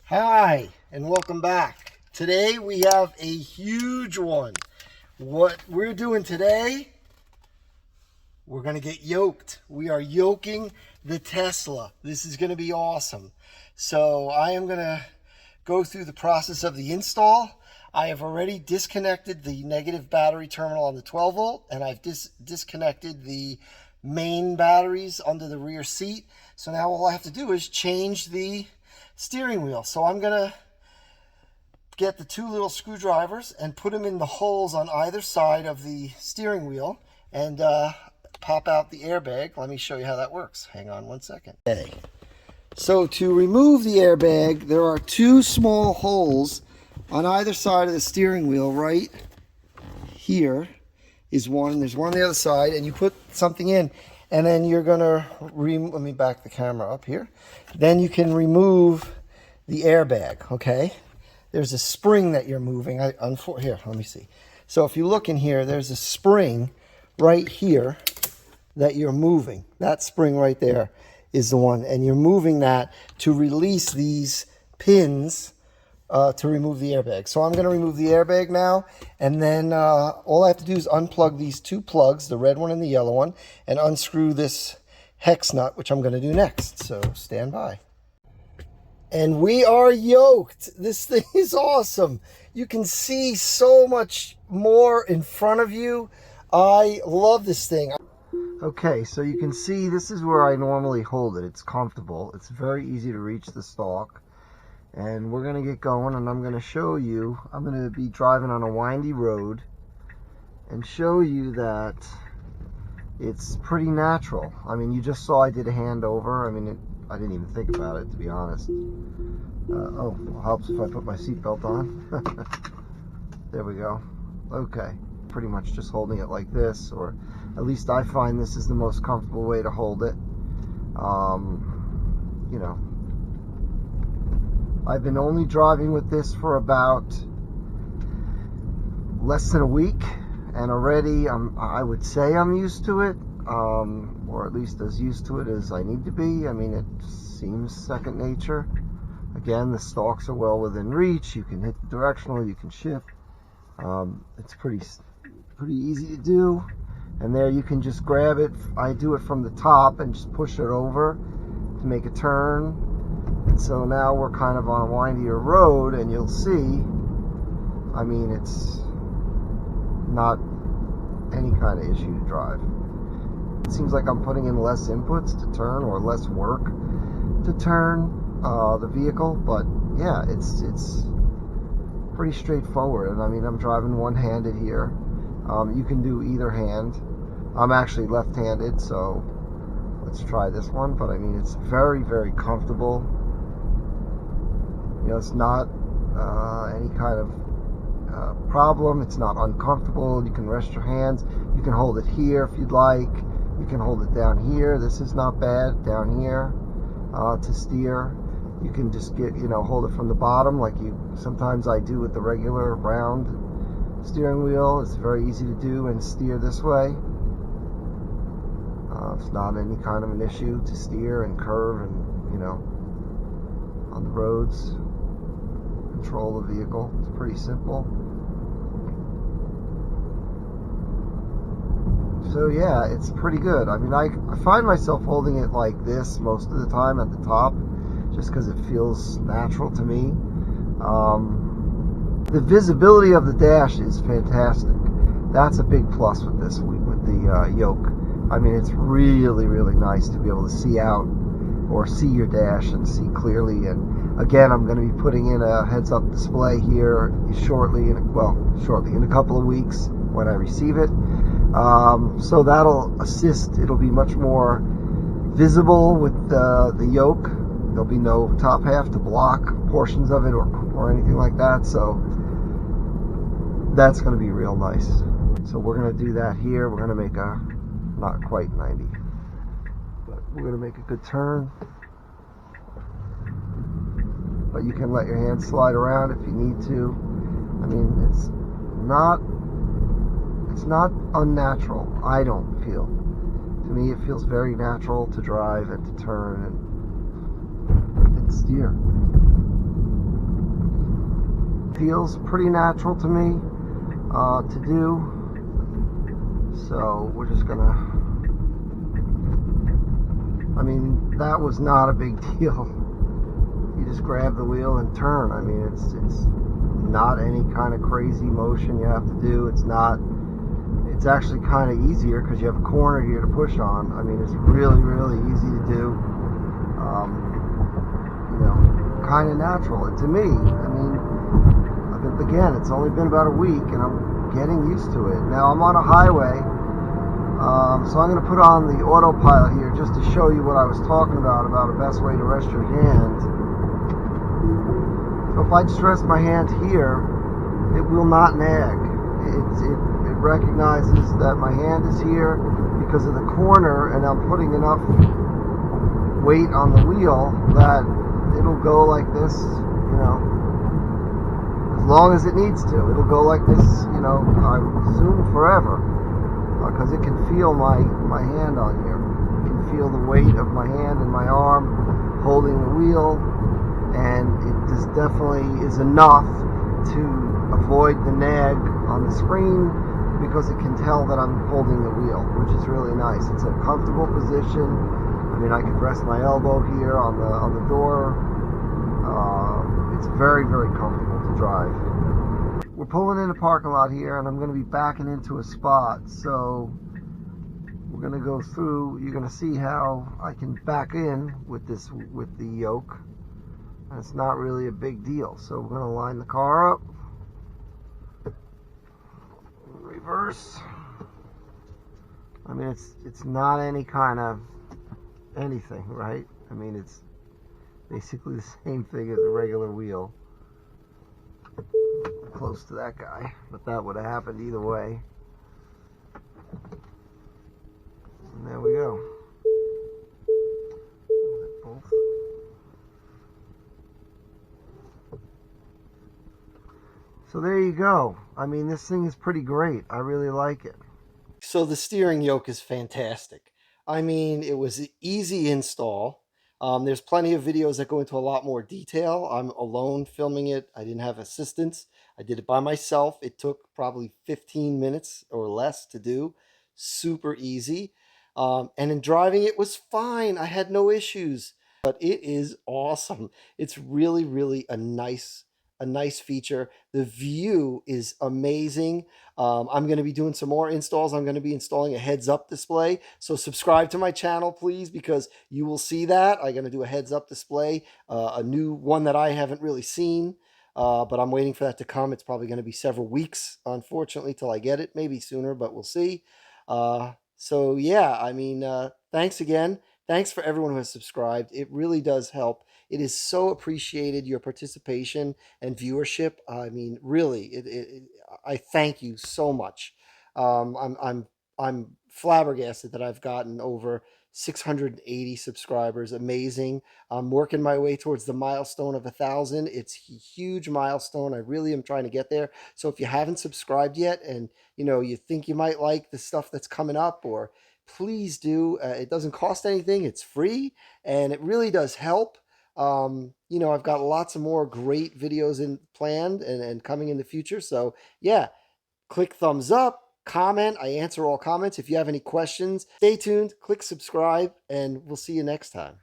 Hi, and welcome back. Today we have a huge one. What we're doing today, we're going to get yoked. We are yoking the Tesla. This is going to be awesome. So I am going to go through the process of the install. I have already disconnected the negative battery terminal on the 12 volt, and I've disconnected the main batteries under the rear seat. So now all I have to do is change the steering wheel. So I'm gonna get the two little screwdrivers and put them in the holes on either side of the steering wheel and pop out the airbag. Let me show you how that works. Hang on one second. Okay. So to remove the airbag, there are two small holes on either side of the steering wheel. Right here is one. There's one on the other side, and you put something in, and then you're gonna let me back the camera up here. Then you can remove the airbag. Okay, there's a spring that you're moving. Here, let me see. So if you look in here, there's a spring right here that you're moving. That spring right there is the one, and you're moving that to release these pins to remove the airbag. So I'm going to remove the airbag now, and then all I have to do is unplug these two plugs, the red one and the yellow one, and unscrew this hex nut, which I'm going to do next. So stand by. And we are yoked. This thing is awesome. You can see so much more in front of you. I love this thing. Okay, so you can see this is where I normally hold it. It's comfortable. It's very easy to reach the stalk. And we're going to get going, and I'm going to show you. I'm going to be driving on a windy road and show you that it's pretty natural. I mean, you just saw I did a handover. I mean, I didn't even think about it, to be honest. Oh, it helps if I put my seatbelt on. There we go. Okay. Pretty much just holding it like this, or at least I find this is the most comfortable way to hold it. You know, I've been only driving with this for about less than a week, and already I would say I'm used to it, or at least as used to it as I need to be. I mean, it seems second nature. Again, the stalks are well within reach. You can hit the directional, you can shift. It's pretty easy to do. And there you can just grab it. I do it from the top and just push it over to make a turn. And so now we're kind of on a windier road, and you'll see, I mean, it's not any kind of issue to drive. It seems like I'm putting in less inputs to turn, or less work to turn the vehicle, but yeah, it's pretty straightforward. And I mean, I'm driving one-handed here. You can do either hand. I'm actually left-handed, so let's try this one. But I mean, it's very, very comfortable. You know, it's not any kind of problem. It's not uncomfortable. You can rest your hands. You can hold it here if you'd like. You can hold it down here. This is not bad. Down here to steer. You can just hold it from the bottom like sometimes I do with the regular round steering wheel. It's very easy to do and steer this way. It's not any kind of an issue to steer and curve and, on the roads. Control the vehicle. It's pretty simple. So yeah, it's pretty good. I mean, I find myself holding it like this most of the time at the top, just because it feels natural to me. The visibility of the dash is fantastic. That's a big plus with this, with the Yoke. I mean, it's really, really nice to be able to see out, or see your dash and see clearly. And again, I'm going to be putting in a heads-up display here shortly, in a couple of weeks when I receive it. So that'll assist. It'll be much more visible with the Yoke. There'll be no top half to block portions of it or anything like that. So that's going to be real nice. So we're going to do that here. We're going to make a, not quite 90, but we're going to make a good turn. But you can let your hands slide around if you need to. I mean, it's not unnatural. I don't feel. To me, it feels very natural to drive and to turn and steer. Feels pretty natural to me to do. So we're just gonna, I mean, that was not a big deal. You just grab the wheel and turn. I mean, it's not any kind of crazy motion you have to do. It's actually kind of easier because you have a corner here to push on. I mean, it's really, really easy to do. Kind of natural. And to me, I mean, again, it's only been about a week and I'm getting used to it. Now I'm on a highway, so I'm going to put on the autopilot here just to show you what I was talking about the best way to rest your hand. So if I just rest my hand here, it will not nag. It recognizes that my hand is here because of the corner, and I'm putting enough weight on the wheel that it'll go like this, as long as it needs to. It'll go like this, I assume forever, because it can feel my hand on here. It can feel the weight of my hand and my arm holding the wheel, and it just definitely is enough to avoid the nag on the screen because it can tell that I'm holding the wheel, which is really nice. It's a comfortable position. I mean, I can rest my elbow here on the door. It's very, very comfortable to drive. We're pulling in the parking lot here, and I'm going to be backing into a spot. So we're going to go through. You're going to see how I can back in with the yoke. And it's not really a big deal. So we're going to line the car up. Reverse. I mean, it's not any kind of anything, right? I mean, it's basically the same thing as a regular wheel. Close to that guy, but that would have happened either way. And there we go. Both. So there you go. I mean, this thing is pretty great. I really like it. So the steering yoke is fantastic. I mean, it was an easy install. There's plenty of videos that go into a lot more detail. I'm alone filming it. I didn't have assistance. I did it by myself. It took probably 15 minutes or less to do. Super easy. And in driving, it was fine. I had no issues. But it is awesome. It's really, really a nice feature. The view is amazing. I'm going to be doing some more installs. I'm going to be installing a heads-up display. So subscribe to my channel, please, because you will see that. I'm going to do a heads-up display, a new one that I haven't really seen, but I'm waiting for that to come. It's probably going to be several weeks, unfortunately, till I get it. Maybe sooner, but we'll see. So yeah, I mean, thanks again. Thanks for everyone who has subscribed. It really does help. It is so appreciated, your participation and viewership. I mean, really, I thank you so much. I'm flabbergasted that I've gotten over 680 subscribers. Amazing. I'm working my way towards the milestone of 1,000. It's a huge milestone. I really am trying to get there. So if you haven't subscribed yet, and you think you might like the stuff that's coming up, or please do. It doesn't cost anything. It's free, and it really does help. I've got lots of more great videos planned and coming in the future. So yeah, click thumbs up, comment. I answer all comments. If you have any questions, stay tuned, click subscribe, and we'll see you next time.